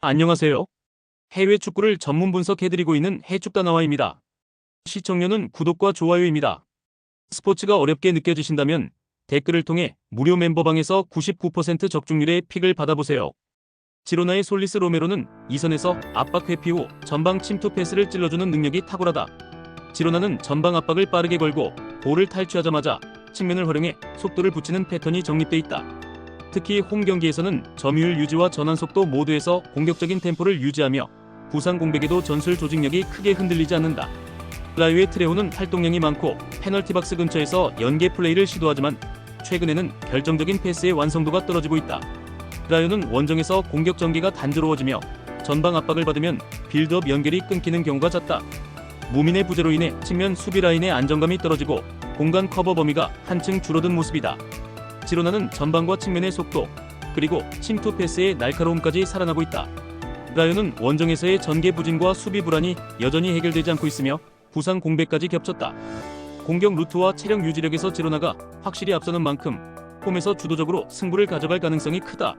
안녕하세요. 해외 축구를 전문 분석해드리고 있는 해축다나와입니다. 시청료는 구독과 좋아요입니다. 스포츠가 어렵게 느껴지신다면 댓글을 통해 무료 멤버방에서 99% 적중률의 픽을 받아보세요. 지로나의 솔리스 로메로는 2선에서 압박 회피 후 전방 침투 패스를 찔러주는 능력이 탁월하다. 지로나는 전방 압박을 빠르게 걸고 볼을 탈취하자마자 측면을 활용해 속도를 붙이는 패턴이 정립돼 있다. 특히 홈 경기에서는 점유율 유지와 전환 속도 모두에서 공격적인 템포를 유지하며 부상 공백에도 전술 조직력이 크게 흔들리지 않는다. 라이오의 트레오는 활동량이 많고 페널티 박스 근처에서 연계 플레이를 시도하지만 최근에는 결정적인 패스의 완성도가 떨어지고 있다. 라이오는 원정에서 공격 전개가 단조로워지며 전방 압박을 받으면 빌드업 연결이 끊기는 경우가 잦다. 무민의 부재로 인해 측면 수비 라인의 안정감이 떨어지고 공간 커버 범위가 한층 줄어든 모습이다. 지로나는 전방과 측면의 속도, 그리고 침투 패스의 날카로움까지 살아나고 있다. 라이오는 원정에서의 전개 부진과 수비 불안이 여전히 해결되지 않고 있으며 부상 공백까지 겹쳤다. 공격 루트와 체력 유지력에서 지로나가 확실히 앞서는 만큼 홈에서 주도적으로 승부를 가져갈 가능성이 크다.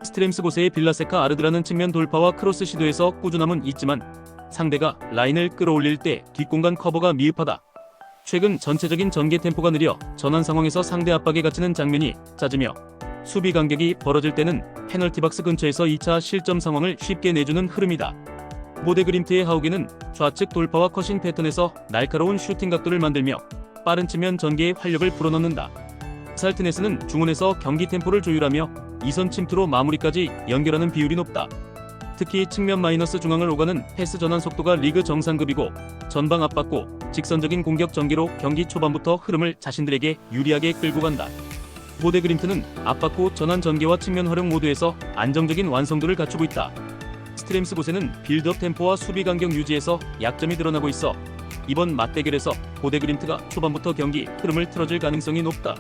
스트렘스 고세의 빌라세카 아르드라는 측면 돌파와 크로스 시도에서 꾸준함은 있지만 상대가 라인을 끌어올릴 때 뒷공간 커버가 미흡하다. 최근 전체적인 전개 템포가 느려 전환 상황에서 상대 압박에 갇히는 장면이 잦으며 수비 간격이 벌어질 때는 페널티 박스 근처에서 2차 실점 상황을 쉽게 내주는 흐름이다. 보데그림트의 하우게는 좌측 돌파와 컷인 패턴에서 날카로운 슈팅 각도를 만들며 빠른 측면 전개에 활력을 불어넣는다. 살트네스는 중원에서 경기 템포를 조율하며 2선 침투로 마무리까지 연결하는 비율이 높다. 특히 측면 마이너스 중앙을 오가는 패스 전환 속도가 리그 정상급이고 전방 압박고 직선적인 공격 전개로 경기 초반부터 흐름을 자신들에게 유리하게 끌고 간다. 보데그림트는 압박 후 전환 전개와 측면 활용 모두에서 안정적인 완성도를 갖추고 있다. 스트렘스 고세는 빌드업 템포와 수비 간격 유지에서 약점이 드러나고 있어 이번 맞대결에서 보데그림트가 초반부터 경기 흐름을 틀어줄 가능성이 높다.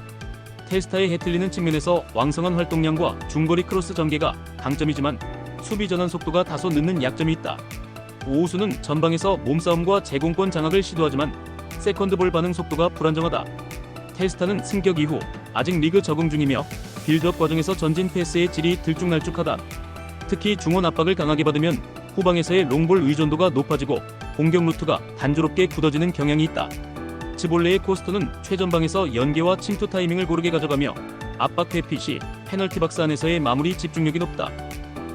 테스타의 해틀리는 측면에서 왕성한 활동량과 중거리 크로스 전개가 강점이지만 수비 전환 속도가 다소 늦는 약점이 있다. 오우수는 전방에서 몸싸움과 제공권 장악을 시도하지만 세컨드볼 반응 속도가 불안정하다. 테스타는 승격 이후 아직 리그 적응 중이며 빌드업 과정에서 전진 패스의 질이 들쭉날쭉하다. 특히 중원 압박을 강하게 받으면 후방에서의 롱볼 의존도가 높아지고 공격 루트가 단조롭게 굳어지는 경향이 있다. 치볼레의 코스토는 최전방에서 연계와 침투 타이밍을 고르게 가져가며 압박 회피 시 페널티 박스 안에서의 마무리 집중력이 높다.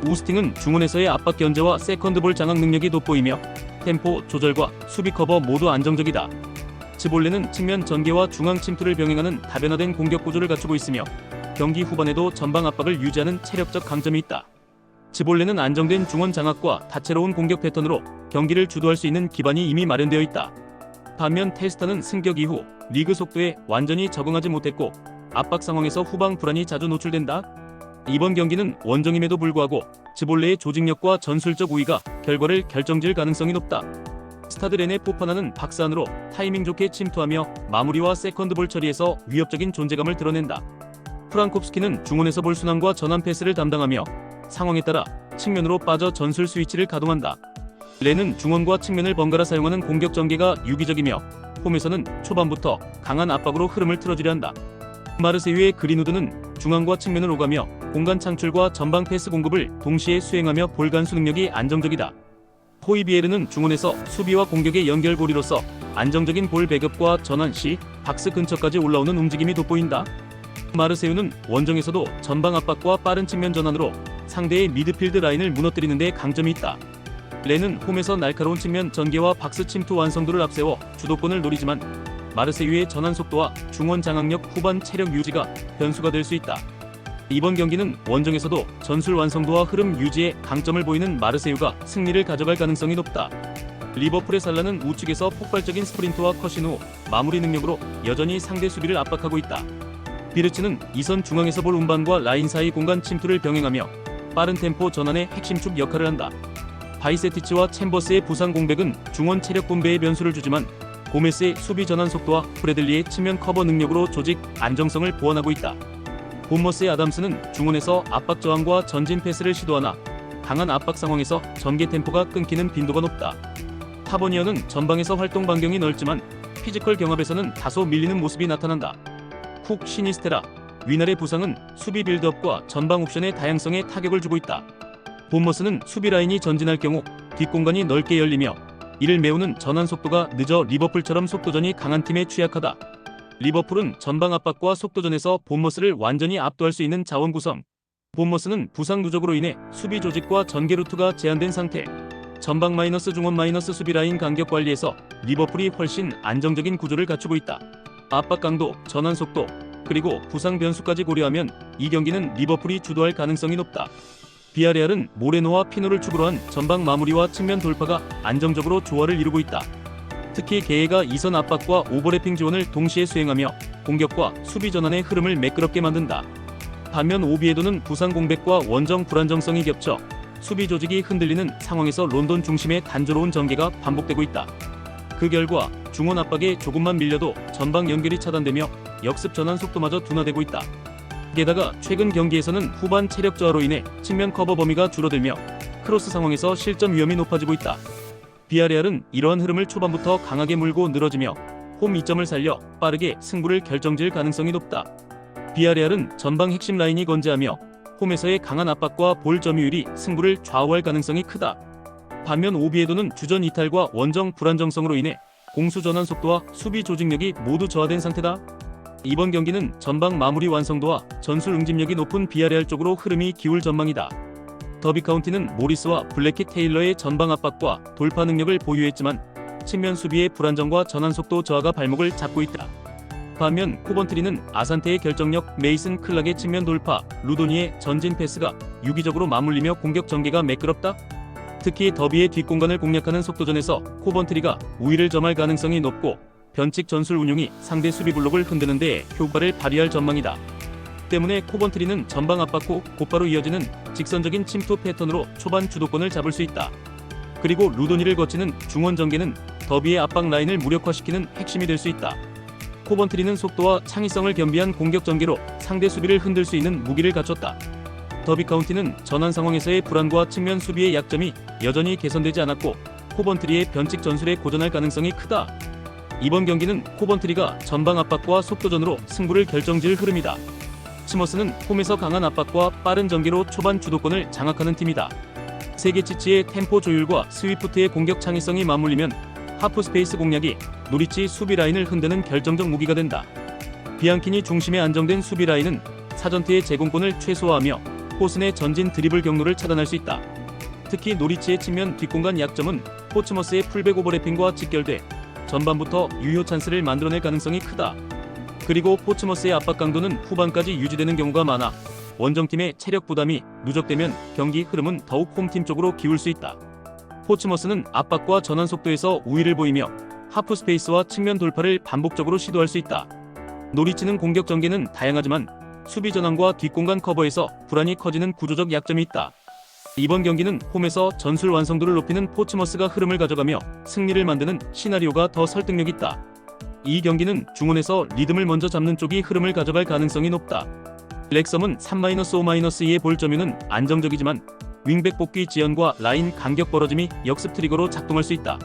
우스팅은 중원에서의 압박 견제와 세컨드볼 장악 능력이 돋보이며 템포 조절과 수비 커버 모두 안정적이다. 치볼레는 측면 전개와 중앙 침투를 병행하는 다변화된 공격 구조를 갖추고 있으며 경기 후반에도 전방 압박을 유지하는 체력적 강점이 있다. 치볼레는 안정된 중원 장악과 다채로운 공격 패턴으로 경기를 주도할 수 있는 기반이 이미 마련되어 있다. 반면 테스타는 승격 이후 리그 속도에 완전히 적응하지 못했고 압박 상황에서 후방 불안이 자주 노출된다. 이번 경기는 원정임에도 불구하고 치볼레의 조직력과 전술적 우위가 결과를 결정질 가능성이 높다. 스타드렌의 포파나는 박스 안으로 타이밍 좋게 침투하며 마무리와 세컨드볼 처리에서 위협적인 존재감을 드러낸다. 프랑콥스키는 중원에서 볼 순환과 전환 패스를 담당하며 상황에 따라 측면으로 빠져 전술 스위치를 가동한다. 레는 중원과 측면을 번갈아 사용하는 공격 전개가 유기적이며 홈에서는 초반부터 강한 압박으로 흐름을 틀어주려 한다. 마르세유의 그린우드는 중앙과 측면을 오가며 공간 창출과 전방 패스 공급을 동시에 수행하며 볼 간수 능력이 안정적이다. 호이비에르는 중원에서 수비와 공격의 연결고리로서 안정적인 볼 배급과 전환 시 박스 근처까지 올라오는 움직임이 돋보인다. 마르세유는 원정에서도 전방 압박과 빠른 측면 전환으로 상대의 미드필드 라인을 무너뜨리는 데 강점이 있다. 레는 홈에서 날카로운 측면 전개와 박스 침투 완성도를 앞세워 주도권을 노리지만 마르세유의 전환 속도와 중원 장악력 후반 체력 유지가 변수가 될 수 있다. 이번 경기는 원정에서도 전술 완성도와 흐름 유지에 강점을 보이는 마르세유가 승리를 가져갈 가능성이 높다. 리버풀의 살라는 우측에서 폭발적인 스프린트와 컷신 후 마무리 능력으로 여전히 상대 수비를 압박하고 있다. 비르츠는 2선 중앙에서 볼 운반과 라인 사이 공간 침투를 병행하며 빠른 템포 전환의 핵심축 역할을 한다. 바이세티치와 챔버스의 부상 공백은 중원 체력 분배에 변수를 주지만 고메스의 수비 전환 속도와 프레들리의 측면 커버 능력으로 조직 안정성을 보완하고 있다. 본머스의 아담스는 중원에서 압박 저항과 전진 패스를 시도하나 강한 압박 상황에서 전개 템포가 끊기는 빈도가 높다. 타버니어는 전방에서 활동 반경이 넓지만 피지컬 경합에서는 다소 밀리는 모습이 나타난다. 쿡 시니스테라, 위날의 부상은 수비 빌드업과 전방 옵션의 다양성에 타격을 주고 있다. 본머스는 수비 라인이 전진할 경우 뒷공간이 넓게 열리며 이를 메우는 전환 속도가 늦어 리버풀처럼 속도전이 강한 팀에 취약하다. 리버풀은 전방 압박과 속도전에서 본머스를 완전히 압도할 수 있는 자원 구성. 본머스는 부상 누적으로 인해 수비 조직과 전개 루트가 제한된 상태. 전방 마이너스 중원 마이너스 수비 라인 간격 관리에서 리버풀이 훨씬 안정적인 구조를 갖추고 있다. 압박 강도, 전환 속도, 그리고 부상 변수까지 고려하면 이 경기는 리버풀이 주도할 가능성이 높다. 비아레알은 모레노와 피노를 축으로 한 전방 마무리와 측면 돌파가 안정적으로 조화를 이루고 있다. 특히 게에가 이선 압박과 오버래핑 지원을 동시에 수행하며 공격과 수비 전환의 흐름을 매끄럽게 만든다. 반면 오비에도는 부상 공백과 원정 불안정성이 겹쳐 수비 조직이 흔들리는 상황에서 론던 중심의 단조로운 전개가 반복되고 있다. 그 결과 중원 압박에 조금만 밀려도 전방 연결이 차단되며 역습 전환 속도마저 둔화되고 있다. 게다가 최근 경기에서는 후반 체력 저하로 인해 측면 커버 범위가 줄어들며 크로스 상황에서 실점 위험이 높아지고 있다. 비아레알은 이러한 흐름을 초반부터 강하게 물고 늘어지며 홈 이점을 살려 빠르게 승부를 결정지을 가능성이 높다. 비아레알은 전방 핵심 라인이 건재하며 홈에서의 강한 압박과 볼 점유율이 승부를 좌우할 가능성이 크다. 반면 오비에도는 주전 이탈과 원정 불안정성으로 인해 공수 전환 속도와 수비 조직력이 모두 저하된 상태다. 이번 경기는 전방 마무리 완성도와 전술 응집력이 높은 비아레알 쪽으로 흐름이 기울 전망이다. 더비 카운티는 모리스와 블랙킷 테일러의 전방 압박과 돌파 능력을 보유했지만 측면 수비의 불안정과 전환 속도 저하가 발목을 잡고 있다. 반면 코번트리는 아산테의 결정력, 메이슨 클락의 측면 돌파, 루도니의 전진 패스가 유기적으로 맞물리며 공격 전개가 매끄럽다. 특히 더비의 뒷공간을 공략하는 속도전에서 코번트리가 우위를 점할 가능성이 높고 변칙 전술 운용이 상대 수비 블록을 흔드는 데에 효과를 발휘할 전망이다. 때문에 코번트리는 전방 압박 후 곧바로 이어지는 직선적인 침투 패턴으로 초반 주도권을 잡을 수 있다. 그리고 루도니를 거치는 중원 전개는 더비의 압박 라인을 무력화시키는 핵심이 될 수 있다. 코번트리는 속도와 창의성을 겸비한 공격 전개로 상대 수비를 흔들 수 있는 무기를 갖췄다. 더비 카운티는 전환 상황에서의 불안과 측면 수비의 약점이 여전히 개선되지 않았고 코번트리의 변칙 전술에 고전할 가능성이 크다. 이번 경기는 코번트리가 전방 압박과 속도전으로 승부를 결정지을 흐름이다. 치머스는 홈에서 강한 압박과 빠른 전개로 초반 주도권을 장악하는 팀이다. 세계치치의 템포 조율과 스위프트의 공격 창의성이 맞물리면 하프 스페이스 공략이 노리치 수비 라인을 흔드는 결정적 무기가 된다. 비앙키니 중심의 안정된 수비 라인은 사전트의 제공권을 최소화하며 포슨의 전진 드리블 경로를 차단할 수 있다. 특히 노리치의 측면 뒷공간 약점은 포츠머스의 풀백 오버래핑과 직결돼 전반부터 유효 찬스를 만들어낼 가능성이 크다. 그리고 포츠머스의 압박 강도는 후반까지 유지되는 경우가 많아 원정팀의 체력 부담이 누적되면 경기 흐름은 더욱 홈팀 쪽으로 기울 수 있다. 포츠머스는 압박과 전환 속도에서 우위를 보이며 하프 스페이스와 측면 돌파를 반복적으로 시도할 수 있다. 노리치는 공격 전개는 다양하지만 수비 전환과 뒷공간 커버에서 불안이 커지는 구조적 약점이 있다. 이번 경기는 홈에서 전술 완성도를 높이는 포츠머스가 흐름을 가져가며 승리를 만드는 시나리오가 더 설득력 있다. 이 경기는 중원에서 리듬을 먼저 잡는 쪽이 흐름을 가져갈 가능성이 높다. 렉섬은 3-5-2의 볼 점유는 안정적이지만 윙백 복귀 지연과 라인 간격 벌어짐이 역습 트리거로 작동할 수 있다.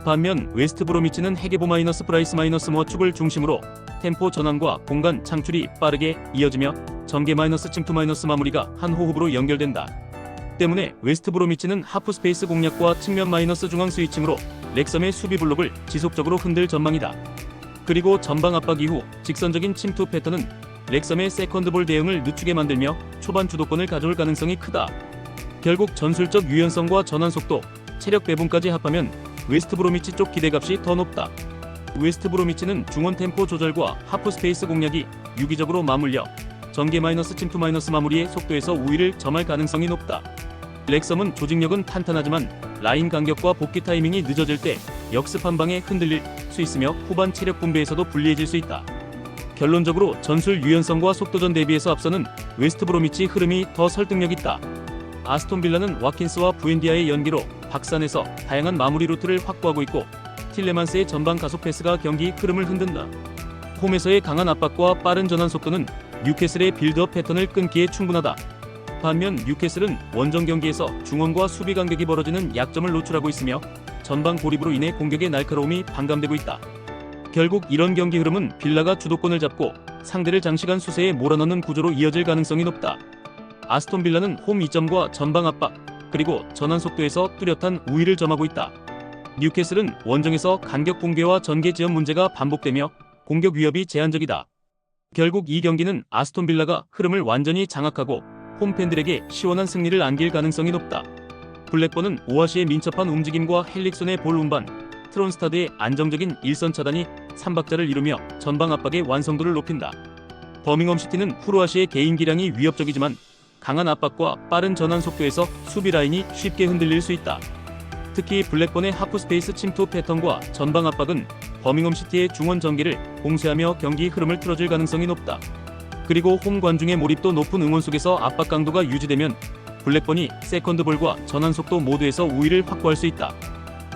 반면 웨스트 브로미치는 헤게보 -프라이스 -모어 축을 중심으로 템포 전환과 공간 창출이 빠르게 이어지며 전개 침투 마무리가 한 호흡으로 연결된다. 때문에 웨스트 브로미치는 하프 스페이스 공략과 측면 중앙 스위칭으로 렉섬의 수비 블록을 지속적으로 흔들 전망이다. 그리고 전방 압박 이후 직선적인 침투 패턴은 렉섬의 세컨드볼 대응을 늦추게 만들며 초반 주도권을 가져올 가능성이 크다. 결국 전술적 유연성과 전환 속도, 체력 배분까지 합하면 웨스트 브로미치 쪽 기대값이 더 높다. 웨스트 브로미치는 중원 템포 조절과 하프 스페이스 공략이 유기적으로 맞물려 전개 침투 마무리의 속도에서 우위를 점할 가능성이 높다. 렉섬은 조직력은 탄탄하지만 라인 간격과 복귀 타이밍이 늦어질 때 역습 한 방에 흔들릴 수 있으며 후반 체력 분배에서도 불리해질 수 있다. 결론적으로 전술 유연성과 속도전 대비해서 앞서는 웨스트 브로미치 흐름이 더 설득력 있다. 아스톤 빌라는 와킨스와 부엔디아의 연기로 박산에서 다양한 마무리 루트를 확보하고 있고 틸레만스의 전방 가속 패스가 경기 흐름을 흔든다. 홈에서의 강한 압박과 빠른 전환 속도는 뉴캐슬의 빌드업 패턴을 끊기에 충분하다. 반면 뉴캐슬은 원정 경기에서 중원과 수비 간격이 벌어지는 약점을 노출하고 있으며 전방 고립으로 인해 공격의 날카로움이 반감되고 있다. 결국 이런 경기 흐름은 빌라가 주도권을 잡고 상대를 장시간 수세에 몰아넣는 구조로 이어질 가능성이 높다. 아스톤 빌라는 홈 이점과 전방 압박, 그리고 전환 속도에서 뚜렷한 우위를 점하고 있다. 뉴캐슬은 원정에서 간격 붕괴와 전개 지연 문제가 반복되며 공격 위협이 제한적이다. 결국 이 경기는 아스톤 빌라가 흐름을 완전히 장악하고 홈팬들에게 시원한 승리를 안길 가능성이 높다. 블랙번은 오아시의 민첩한 움직임과 헬릭손의 볼 운반, 트론스타드의 안정적인 일선 차단이 3박자를 이루며 전방 압박의 완성도를 높인다. 버밍엄 시티는 후르아시의 개인 기량이 위협적이지만 강한 압박과 빠른 전환 속도에서 수비 라인이 쉽게 흔들릴 수 있다. 특히 블랙번의 하프스페이스 침투 패턴과 전방 압박은 버밍엄 시티의 중원 전개를 봉쇄하며 경기 흐름을 틀어줄 가능성이 높다. 그리고 홈 관중의 몰입도 높은 응원 속에서 압박 강도가 유지되면 블랙번이 세컨드볼과 전환 속도 모두에서 우위를 확보할 수 있다.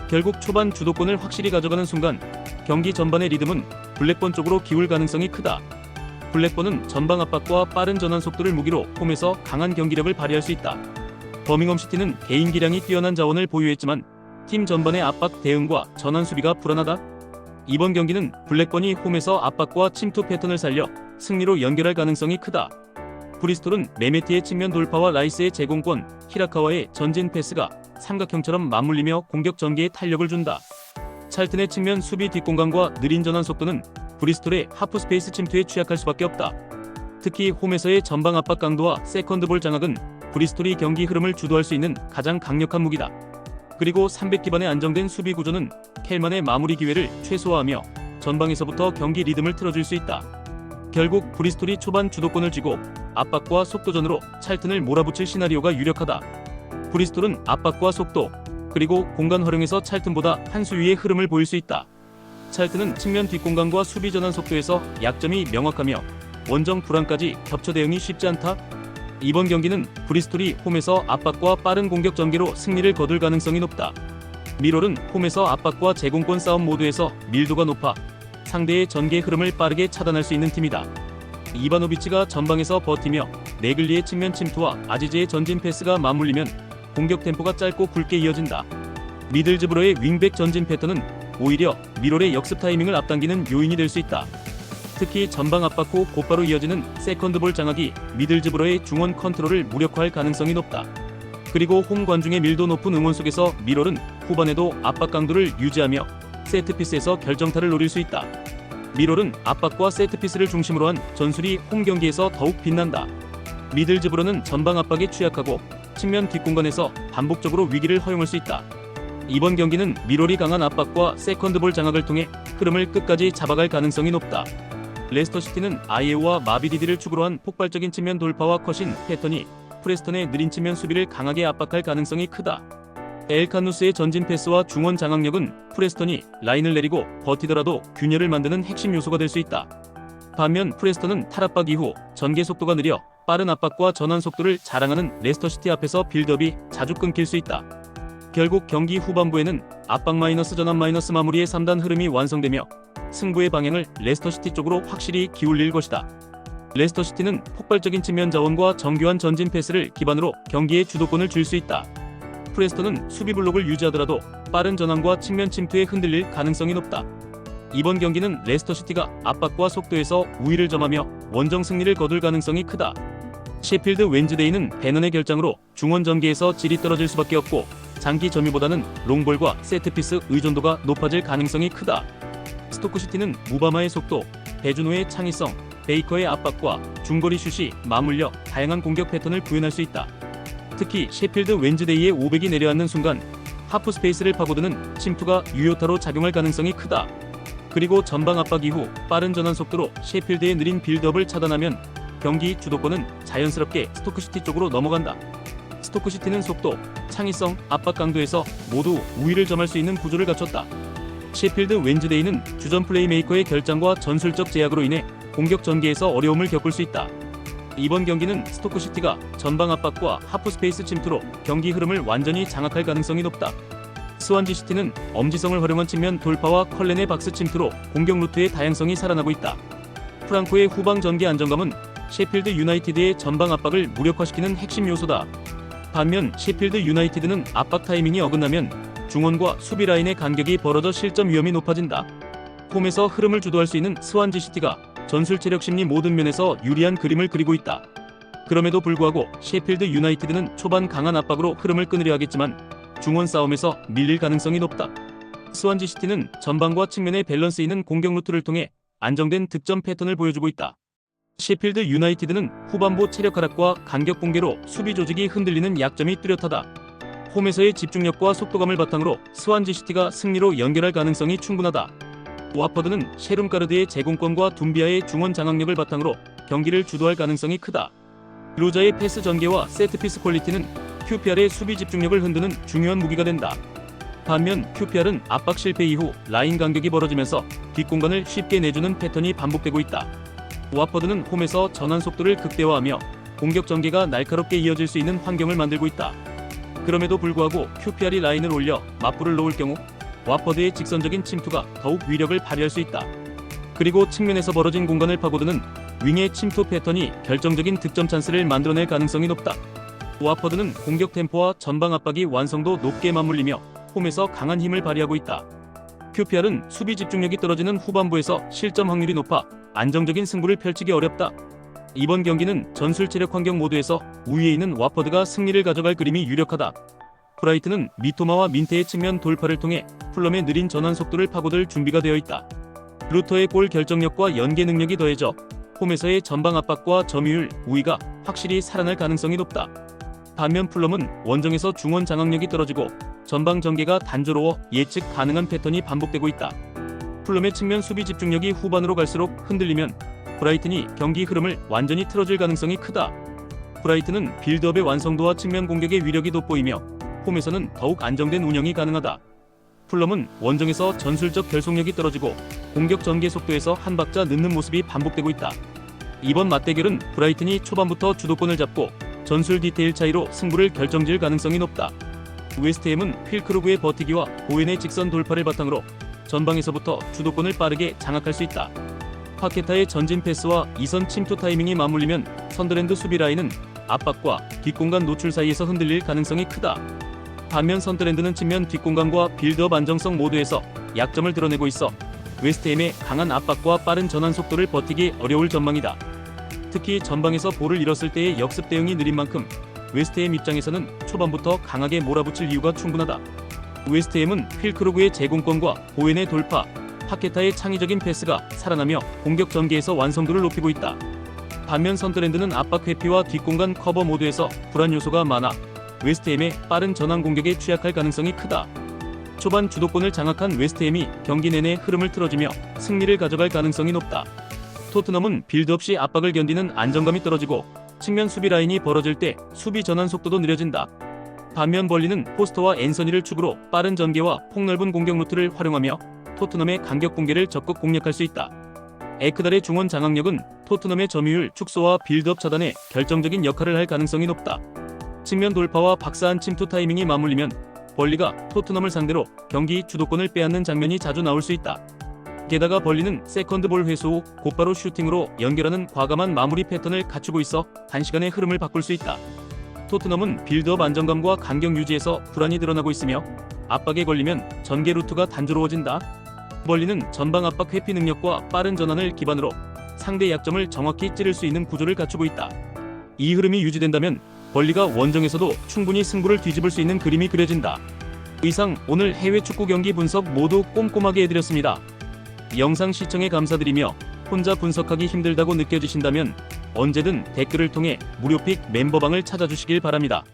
결국 초반 주도권을 확실히 가져가는 순간 경기 전반의 리듬은 블랙번 쪽으로 기울 가능성이 크다. 블랙번은 전방 압박과 빠른 전환 속도를 무기로 홈에서 강한 경기력을 발휘할 수 있다. 버밍엄 시티는 개인 기량이 뛰어난 자원을 보유했지만 팀 전반의 압박 대응과 전환 수비가 불안하다. 이번 경기는 블랙번이 홈에서 압박과 침투 패턴을 살려 승리로 연결할 가능성이 크다. 브리스톨은 메메티의 측면 돌파와 라이스의 제공권, 히라카와의 전진 패스가 삼각형처럼 맞물리며 공격 전개에 탄력을 준다. 찰튼의 측면 수비 뒷공간과 느린 전환 속도는 브리스톨의 하프스페이스 침투에 취약할 수밖에 없다. 특히 홈에서의 전방 압박 강도와 세컨드볼 장악은 브리스톨이 경기 흐름을 주도할 수 있는 가장 강력한 무기다. 그리고 300 기반의 안정된 수비 구조는 켈만의 마무리 기회를 최소화하며 전방에서부터 경기 리듬을 틀어줄 수 있다. 결국 브리스톨이 초반 주도권을 쥐고 압박과 속도전으로 찰튼을 몰아붙일 시나리오가 유력하다. 브리스톨은 압박과 속도, 그리고 공간 활용에서 찰튼보다 한 수 위의 흐름을 보일 수 있다. 찰튼은 측면 뒷공간과 수비 전환 속도에서 약점이 명확하며 원정 불안까지 겹쳐 대응이 쉽지 않다. 이번 경기는 브리스톨이 홈에서 압박과 빠른 공격 전개로 승리를 거둘 가능성이 높다. 미롤은 홈에서 압박과 제공권 싸움 모두에서 밀도가 높아 상대의 전개 흐름을 빠르게 차단할 수 있는 팀이다. 이바노비치가 전방에서 버티며 네글리의 측면 침투와 아지즈의 전진 패스가 맞물리면 공격 템포가 짧고 굵게 이어진다. 미들즈브로의 윙백 전진 패턴은 오히려 미롤의 역습 타이밍을 앞당기는 요인이 될 수 있다. 특히 전방 압박 후 곧바로 이어지는 세컨드볼 장악이 미들즈브로의 중원 컨트롤을 무력화할 가능성이 높다. 그리고 홈 관중의 밀도 높은 응원 속에서 미롤은 후반에도 압박 강도를 유지하며 세트피스에서 결정타를 노릴 수 있다. 미롤은 압박과 세트피스를 중심으로 한 전술이 홈 경기에서 더욱 빛난다. 미들즈브로는 전방 압박에 취약하고 측면 뒷공간에서 반복적으로 위기를 허용할 수 있다. 이번 경기는 미롤이 강한 압박과 세컨드볼 장악을 통해 흐름을 끝까지 잡아갈 가능성이 높다. 레스터시티는 아이에우와 마비디디를 축으로 한 폭발적인 측면 돌파와 컷인 패턴이 프레스턴의 느린 측면 수비를 강하게 압박할 가능성이 크다. 엘카누스의 전진 패스와 중원 장악력은 프레스턴이 라인을 내리고 버티더라도 균열을 만드는 핵심 요소가 될 수 있다. 반면 프레스턴은 탈압박 이후 전개 속도가 느려 빠른 압박과 전환 속도를 자랑하는 레스터시티 앞에서 빌드업이 자주 끊길 수 있다. 결국 경기 후반부에는 압박 마이너스 전환 마이너스 마무리의 3단 흐름이 완성되며 승부의 방향을 레스터시티 쪽으로 확실히 기울일 것이다. 레스터시티는 폭발적인 측면 자원과 정교한 전진 패스를 기반으로 경기의 주도권을 줄 수 있다. 프레스턴은 수비 블록을 유지하더라도 빠른 전환과 측면 침투에 흔들릴 가능성이 높다. 이번 경기는 레스터시티가 압박과 속도에서 우위를 점하며 원정 승리를 거둘 가능성이 크다. 셰필드 웬즈데이는 배넌의 결장으로 중원 전개에서 질이 떨어질 수밖에 없고 장기 점유보다는 롱볼과 세트피스 의존도가 높아질 가능성이 크다. 스토크시티는 무바마의 속도, 배준호의 창의성, 베이커의 압박과 중거리 슛이 맞물려 다양한 공격 패턴을 구현할 수 있다. 특히 셰필드 웬즈데이의 500이 내려앉는 순간 하프 스페이스를 파고드는 침투가 유효타로 작용할 가능성이 크다. 그리고 전방 압박 이후 빠른 전환 속도로 셰필드의 느린 빌드업을 차단하면 경기 주도권은 자연스럽게 스토크시티 쪽으로 넘어간다. 스토크시티는 속도, 창의성, 압박 강도에서 모두 우위를 점할 수 있는 구조를 갖췄다. 셰필드 웬즈데이는 주전 플레이메이커의 결장과 전술적 제약으로 인해 공격 전개에서 어려움을 겪을 수 있다. 이번 경기는 스토크시티가 전방 압박과 하프스페이스 침투로 경기 흐름을 완전히 장악할 가능성이 높다. 스완지시티는 엄지성을 활용한 측면 돌파와 컬렌의 박스 침투로 공격 루트의 다양성이 살아나고 있다. 프랑코의 후방 전개 안정감은 셰필드 유나이티드의 전방 압박을 무력화시키는 핵심 요소다. 반면 셰필드 유나이티드는 압박 타이밍이 어긋나면 중원과 수비 라인의 간격이 벌어져 실점 위험이 높아진다. 홈에서 흐름을 주도할 수 있는 스완지시티가 전술 체력 심리 모든 면에서 유리한 그림을 그리고 있다. 그럼에도 불구하고 셰필드 유나이티드는 초반 강한 압박으로 흐름을 끊으려 하겠지만 중원 싸움에서 밀릴 가능성이 높다. 스완지 시티는 전방과 측면의 밸런스 있는 공격 루트를 통해 안정된 득점 패턴을 보여주고 있다. 셰필드 유나이티드는 후반부 체력 하락과 간격 붕괴로 수비 조직이 흔들리는 약점이 뚜렷하다. 홈에서의 집중력과 속도감을 바탕으로 스완지 시티가 승리로 연결할 가능성이 충분하다. 와퍼드는 셰룸가르드의 제공권과 둠비아의 중원 장악력을 바탕으로 경기를 주도할 가능성이 크다. 로자의 패스 전개와 세트피스 퀄리티는 QPR의 수비 집중력을 흔드는 중요한 무기가 된다. 반면 QPR은 압박 실패 이후 라인 간격이 벌어지면서 뒷공간을 쉽게 내주는 패턴이 반복되고 있다. 와퍼드는 홈에서 전환 속도를 극대화하며 공격 전개가 날카롭게 이어질 수 있는 환경을 만들고 있다. 그럼에도 불구하고 QPR이 라인을 올려 맞불을 놓을 경우 와퍼드의 직선적인 침투가 더욱 위력을 발휘할 수 있다. 그리고 측면에서 벌어진 공간을 파고드는 윙의 침투 패턴이 결정적인 득점 찬스를 만들어낼 가능성이 높다. 와퍼드는 공격 템포와 전방 압박이 완성도 높게 맞물리며 홈에서 강한 힘을 발휘하고 있다. QPR은 수비 집중력이 떨어지는 후반부에서 실점 확률이 높아 안정적인 승부를 펼치기 어렵다. 이번 경기는 전술 체력 환경 모두에서 우위에 있는 와퍼드가 승리를 가져갈 그림이 유력하다. 브라이튼은 미토마와 민테의 측면 돌파를 통해 풀럼의 느린 전환 속도를 파고들 준비가 되어 있다. 루터의 골 결정력과 연계 능력이 더해져 홈에서의 전방 압박과 점유율 우위가 확실히 살아날 가능성이 높다. 반면 풀럼은 원정에서 중원 장악력이 떨어지고 전방 전개가 단조로워 예측 가능한 패턴이 반복되고 있다. 풀럼의 측면 수비 집중력이 후반으로 갈수록 흔들리면 브라이튼이 경기 흐름을 완전히 틀어줄 가능성이 크다. 브라이튼은 빌드업의 완성도와 측면 공격의 위력이 돋보이며 홈에서는 더욱 안정된 운영이 가능하다. 풀럼은 원정에서 전술적 결속력이 떨어지고 공격 전개 속도에서 한 박자 늦는 모습이 반복되고 있다. 이번 맞대결은 브라이튼이 초반부터 주도권을 잡고 전술 디테일 차이로 승부를 결정지을 가능성이 높다. 웨스트햄은 휠크루그의 버티기와 보웬의 직선 돌파를 바탕으로 전방에서부터 주도권을 빠르게 장악할 수 있다. 파케타의 전진 패스와 이선 침투 타이밍이 맞물리면 선더랜드 수비 라인은 압박과 뒷공간 노출 사이에서 흔들릴 가능성이 크다. 반면 선더랜드는 측면 뒷공간과 빌드업 안정성 모두에서 약점을 드러내고 있어 웨스트햄의 강한 압박과 빠른 전환 속도를 버티기 어려울 전망이다. 특히 전방에서 볼을 잃었을 때의 역습 대응이 느린 만큼 웨스트햄 입장에서는 초반부터 강하게 몰아붙일 이유가 충분하다. 웨스트햄은 휠크루그의 제공권과 보웬의 돌파, 파케타의 창의적인 패스가 살아나며 공격 전개에서 완성도를 높이고 있다. 반면 선더랜드는 압박 회피와 뒷공간 커버 모두에서 불안 요소가 많아 웨스트햄의 빠른 전환 공격에 취약할 가능성이 크다. 초반 주도권을 장악한 웨스트햄이 경기 내내 흐름을 틀어주며 승리를 가져갈 가능성이 높다. 토트넘은 빌드업 시 압박을 견디는 안정감이 떨어지고 측면 수비 라인이 벌어질 때 수비 전환 속도도 느려진다. 반면 벌리는 포스터와 앤서니를 축으로 빠른 전개와 폭넓은 공격 루트를 활용하며 토트넘의 간격 붕괴를 적극 공략할 수 있다. 에크달의 중원 장악력은 토트넘의 점유율 축소와 빌드업 차단에 결정적인 역할을 할 가능성이 높다. 측면 돌파와 박사한 침투 타이밍이 맞물리면 벌리가 토트넘을 상대로 경기 주도권을 빼앗는 장면이 자주 나올 수 있다. 게다가 벌리는 세컨드 볼 회수 후 곧바로 슈팅으로 연결하는 과감한 마무리 패턴을 갖추고 있어 단시간에 흐름을 바꿀 수 있다. 토트넘은 빌드업 안정감과 간격 유지에서 불안이 드러나고 있으며 압박에 걸리면 전개 루트가 단조로워진다. 벌리는 전방 압박 회피 능력과 빠른 전환을 기반으로 상대 약점을 정확히 찌를 수 있는 구조를 갖추고 있다. 이 흐름이 유지된다면 벌리가 원정에서도 충분히 승부를 뒤집을 수 있는 그림이 그려진다. 이상 오늘 해외 축구 경기 분석 모두 꼼꼼하게 해드렸습니다. 영상 시청에 감사드리며 혼자 분석하기 힘들다고 느껴지신다면 언제든 댓글을 통해 무료픽 멤버방을 찾아주시길 바랍니다.